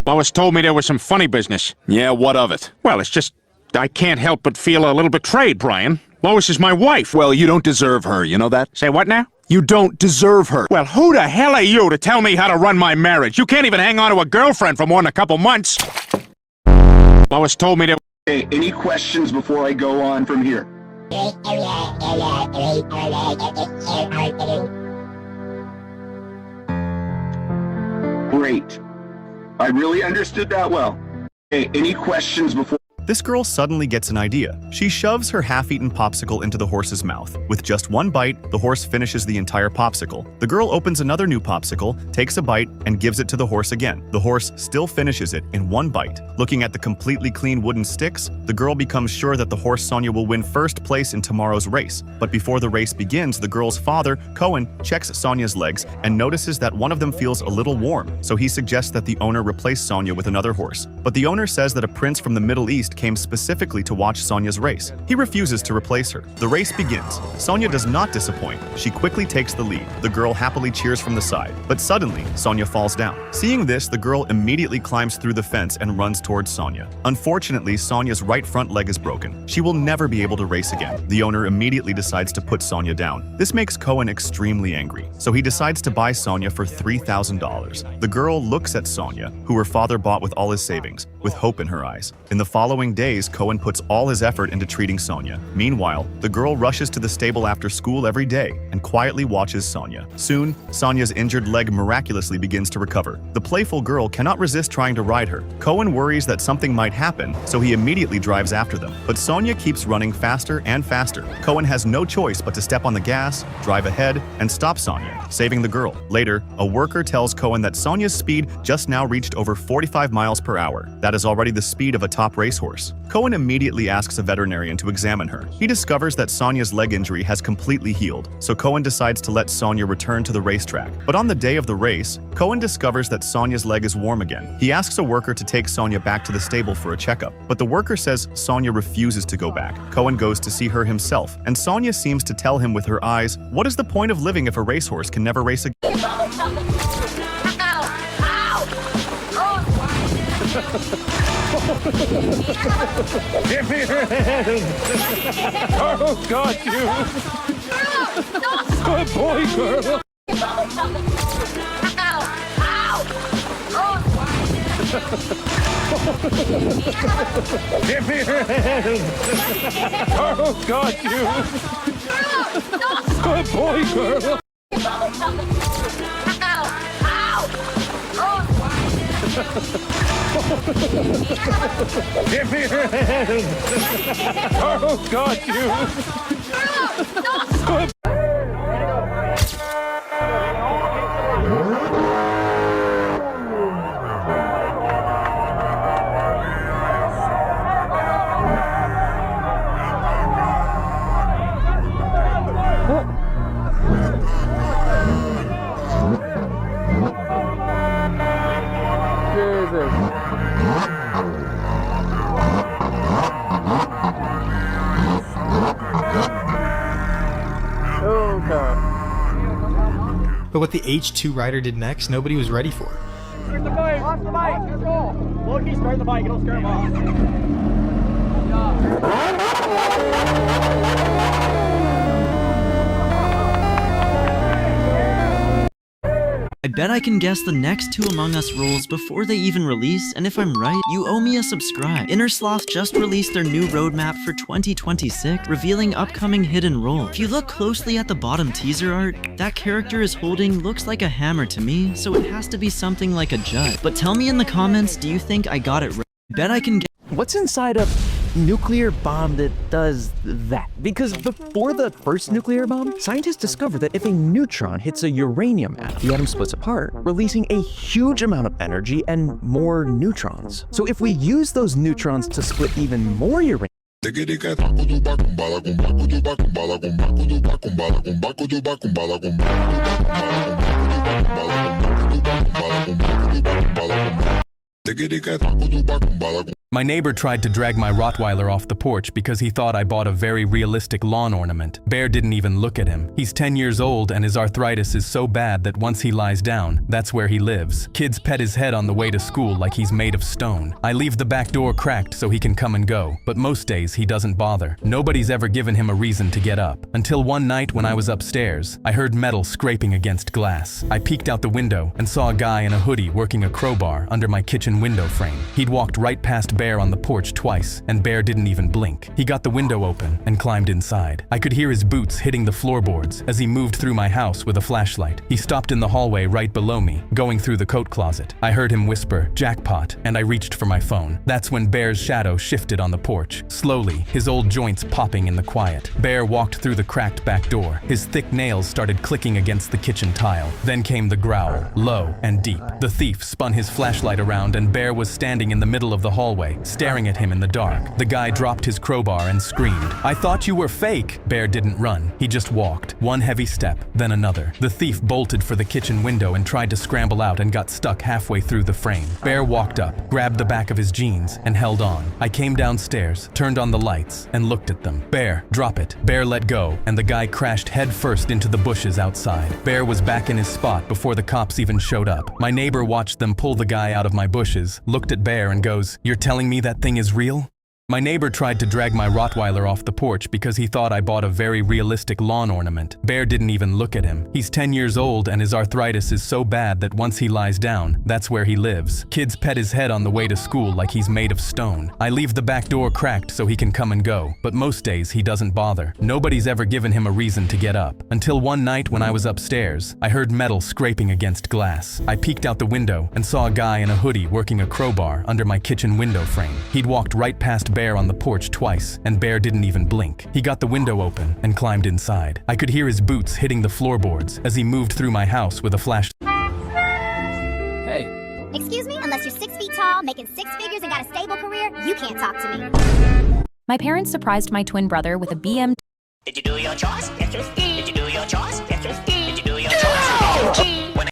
Lois told me there was some funny business. Yeah, what of it? Well, it's just, I can't help but feel a little betrayed, Brian. Lois is my wife. Well, you don't deserve her, you know that? Say what now? You don't deserve her. Well, who the hell are you to tell me how to run my marriage? You can't even hang on to a girlfriend for more than a couple months. Lois told me there... Okay, any questions before I go on from here? Great. I really understood that well. Okay, any questions before... This girl suddenly gets an idea. She shoves her half-eaten popsicle into the horse's mouth. With just one bite, the horse finishes the entire popsicle. The girl opens another new popsicle, takes a bite, and gives it to the horse again. The horse still finishes it in one bite. Looking at the completely clean wooden sticks, the girl becomes sure that the horse Sonia will win first place in tomorrow's race. But before the race begins, the girl's father, Cohen, checks Sonia's legs and notices that one of them feels a little warm, so he suggests that the owner replace Sonia with another horse. But the owner says that a prince from the Middle East came specifically to watch Sonia's race. He refuses to replace her. The race begins. Sonia does not disappoint. She quickly takes the lead. The girl happily cheers from the side. But suddenly, Sonia falls down. Seeing this, the girl immediately climbs through the fence and runs towards Sonia. Unfortunately, Sonia's right front leg is broken. She will never be able to race again. The owner immediately decides to put Sonia down. This makes Cohen extremely angry, so he decides to buy Sonia for $3,000. The girl looks at Sonia, who her father bought with all his savings, with hope in her eyes. In the following days, Cohen puts all his effort into treating Sonia. Meanwhile, the girl rushes to the stable after school every day and quietly watches Sonia. Soon, Sonia's injured leg miraculously begins to recover. The playful girl cannot resist trying to ride her. Cohen worries that something might happen, so he immediately drives after them. But Sonia keeps running faster and faster. Cohen has no choice but to step on the gas, drive ahead, and stop Sonia, saving the girl. Later, a worker tells Cohen that Sonia's speed just now reached over 45 miles per hour. That is already the speed of a top racehorse. Cohen immediately asks a veterinarian to examine her. He discovers that Sonia's leg injury has completely healed, so Cohen decides to let Sonia return to the racetrack. But on the day of the race, Cohen discovers that Sonia's leg is warm again. He asks a worker to take Sonia back to the stable for a checkup, but the worker says Sonia refuses to go back. Cohen goes to see her himself, and Sonia seems to tell him with her eyes, "What is the point of living if a racehorse can never race again?" Give me your hand! Oh, God, you! Good boy, girl! Give me your hand! Oh, God, you! Good boy, girl! Give me your hand! Oh, God, you! Good. But what the H2 rider did next, nobody was ready for. Start the bike! Off the bike! Control! Loki, start the bike. It'll scare him I bet I can guess the next two Among Us rules before they even release, and if I'm right, you owe me a subscribe. Innersloth just released their new roadmap for 2026, revealing upcoming hidden roles. If you look closely at the bottom teaser art, that character is holding looks like a hammer to me, so it has to be something like a judge. But tell me in the comments, do you think I got it right? Bet I can guess. What's inside a nuclear bomb that does that? Because before the first nuclear bomb, scientists discovered that if a neutron hits a uranium atom, the atom splits apart, releasing a huge amount of energy and more neutrons. So if we use those neutrons to split even more uranium, My neighbor tried to drag my Rottweiler off the porch because he thought I bought a very realistic lawn ornament. Bear didn't even look at him. He's 10 years old and his arthritis is so bad that once he lies down, that's where he lives. Kids pet his head on the way to school like he's made of stone. I leave the back door cracked so he can come and go, but most days he doesn't bother. Nobody's ever given him a reason to get up. Until one night when I was upstairs, I heard metal scraping against glass. I peeked out the window and saw a guy in a hoodie working a crowbar under my kitchen window frame. He'd walked right past Bear on the porch twice, and Bear didn't even blink. He got the window open and climbed inside. I could hear his boots hitting the floorboards as he moved through my house with a flashlight. He stopped in the hallway right below me, going through the coat closet. I heard him whisper, "Jackpot," and I reached for my phone. That's when Bear's shadow shifted on the porch, slowly, his old joints popping in the quiet. Bear walked through the cracked back door. His thick nails started clicking against the kitchen tile. Then came the growl, low and deep. The thief spun his flashlight around and Bear was standing in the middle of the hallway, staring at him in the dark. The guy dropped his crowbar and screamed, "I thought you were fake!" Bear didn't run. He just walked. One heavy step, then another. The thief bolted for the kitchen window and tried to scramble out and got stuck halfway through the frame. Bear walked up, grabbed the back of his jeans, and held on. I came downstairs, turned on the lights, and looked at them. "Bear, drop it." Bear let go, and the guy crashed headfirst into the bushes outside. Bear was back in his spot before the cops even showed up. My neighbor watched them pull the guy out of my bushes, looked at Bear and goes, "You're telling me that thing is real?" My neighbor tried to drag my Rottweiler off the porch because he thought I bought a very realistic lawn ornament. Bear didn't even look at him. He's 10 years old and his arthritis is so bad that once he lies down, that's where he lives. Kids pet his head on the way to school like he's made of stone. I leave the back door cracked so he can come and go, but most days he doesn't bother. Nobody's ever given him a reason to get up. Until one night when I was upstairs, I heard metal scraping against glass. I peeked out the window and saw a guy in a hoodie working a crowbar under my kitchen window frame. He'd walked right past Bear on the porch twice, and Bear didn't even blink. He got the window open and climbed inside. I could hear his boots hitting the floorboards as he moved through my house with a flash. Hey. Excuse me? Unless you're 6 feet tall, making 6 figures and got a stable career, you can't talk to me. My parents surprised my twin brother with a BM. Did you do your chores? Yes, you did.